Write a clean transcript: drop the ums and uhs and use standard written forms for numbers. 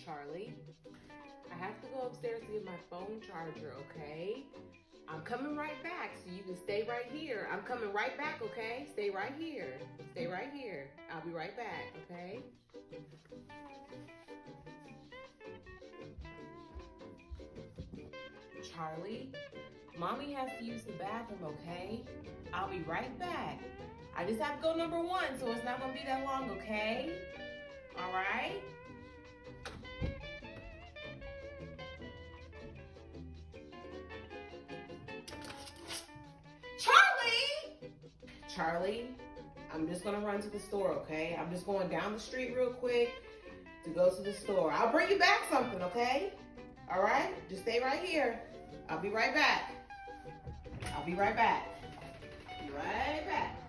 Charlie, I have to go upstairs to get my phone charger, okay? I'm coming right back, so you can stay right here. I'm coming right back, okay? Stay right here. Stay right here. I'll be right back, okay? Charlie, Mommy has to use the bathroom, okay? I'll be right back. I just have to go number one, so it's not gonna be that long, okay? All right? Charlie! Charlie, I'm just gonna run to the store, okay? I'm just going down the street real quick to go to the store. I'll bring you back something, okay? All right? Just stay right here. I'll be right back. I'll be right back. Be right back.